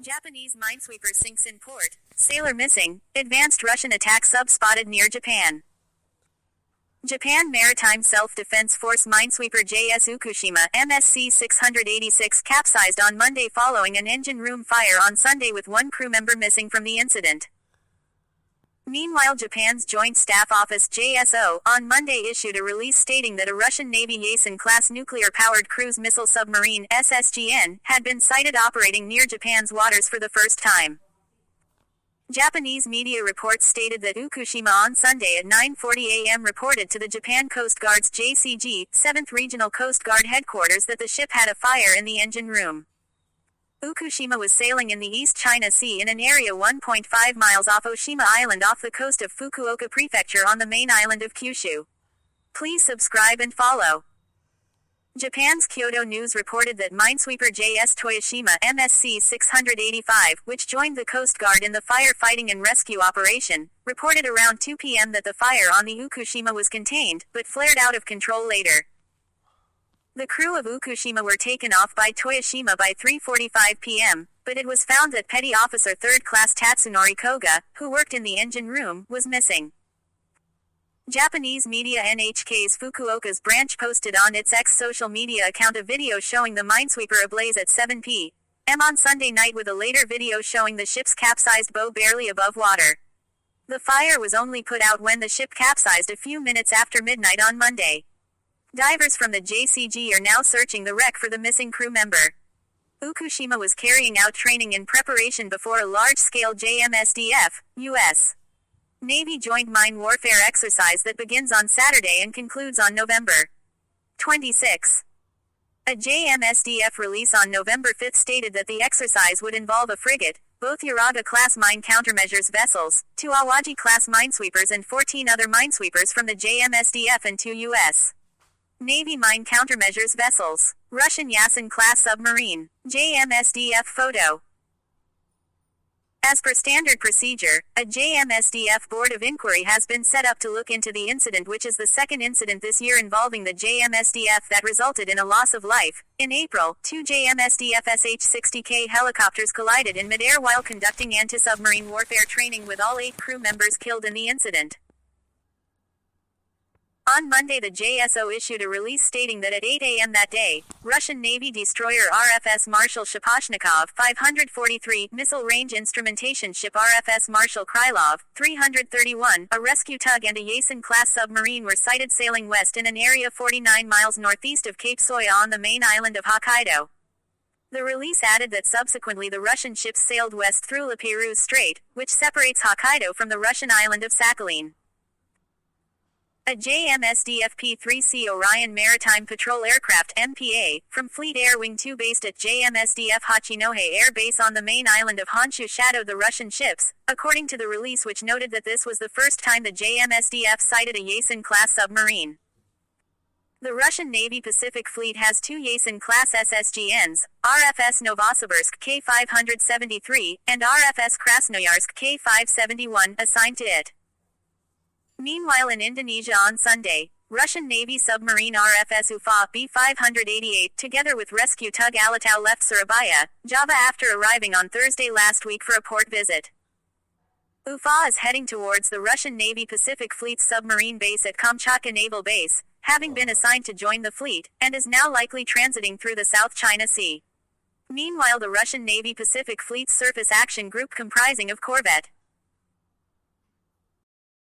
Japanese minesweeper sinks in port. Sailor missing. Advanced Russian attack sub spotted near Japan. Japan Maritime Self-Defense Force minesweeper JS Ukushima MSC 686 capsized on Monday following an engine room fire on Sunday with one crew member missing from the incident. Meanwhile, Japan's Joint Staff Office JSO on Monday issued a release stating that a Russian Navy Yasen-class nuclear-powered cruise missile submarine SSGN had been sighted operating near Japan's waters for the first time. Japanese media reports stated that Ukushima on Sunday at 9:40 a.m. reported to the Japan Coast Guard's JCG, 7th Regional Coast Guard headquarters that the ship had a fire in the engine room. Ukushima was sailing in the East China Sea in an area 1.5 miles off Oshima Island off the coast of Fukuoka Prefecture on the main island of Kyushu. Please subscribe and follow. Japan's Kyodo News reported that minesweeper JS Toyoshima MSC 685, which joined the Coast Guard in the firefighting and rescue operation, reported around 2 p.m. that the fire on the Ukushima was contained, but flared out of control later. The crew of Ukushima were taken off by Toyoshima by 3:45 p.m., but it was found that Petty Officer 3rd Class Tatsunori Koga, who worked in the engine room, was missing. Japanese media NHK's Fukuoka's branch posted on its X social media account a video showing the minesweeper ablaze at 7 p.m. on Sunday night with a later video showing the ship's capsized bow barely above water. The fire was only put out when the ship capsized a few minutes after midnight on Monday. Divers from the JCG are now searching the wreck for the missing crew member. Ukushima was carrying out training in preparation before a large-scale JMSDF, U.S. Navy joint mine warfare exercise that begins on Saturday and concludes on November 26. A JMSDF release on November 5 stated that the exercise would involve a frigate, both Uraga-class mine countermeasures vessels, 2 Awaji-class minesweepers and 14 other minesweepers from the JMSDF and 2 U.S. Navy mine countermeasures vessels. Russian Yasen-class submarine. JMSDF photo. As per standard procedure, a JMSDF Board of Inquiry has been set up to look into the incident, which is the second incident this year involving the JMSDF that resulted in a loss of life. In April, 2 JMSDF SH-60K helicopters collided in midair while conducting anti-submarine warfare training with all 8 crew members killed in the incident. On Monday, the JSO issued a release stating that at 8 a.m. that day, Russian Navy destroyer RFS Marshal Shaposhnikov 543, missile range instrumentation ship RFS Marshal Krylov 331, a rescue tug and a Yasen-class submarine were sighted sailing west in an area 49 miles northeast of Cape Soya on the main island of Hokkaido. The release added that subsequently the Russian ships sailed west through La Pérouse Strait, which separates Hokkaido from the Russian island of Sakhalin. A JMSDF P-3C Orion Maritime Patrol Aircraft MPA, from Fleet Air Wing 2 based at JMSDF Hachinohe Air Base on the main island of Honshu shadowed the Russian ships, according to the release, which noted that this was the first time the JMSDF sighted a Yasen-class submarine. The Russian Navy Pacific Fleet has 2 Yasen-class SSGNs, RFS Novosibirsk K-573, and RFS Krasnoyarsk K-571, assigned to it. Meanwhile, in Indonesia on Sunday, Russian Navy submarine RFS Ufa B-588 together with rescue tug Alatau left Surabaya, Java after arriving on Thursday last week for a port visit. Ufa is heading towards the Russian Navy Pacific Fleet's submarine base at Kamchatka Naval Base, having been assigned to join the fleet, and is now likely transiting through the South China Sea. Meanwhile, the Russian Navy Pacific Fleet's Surface Action Group comprising of corvette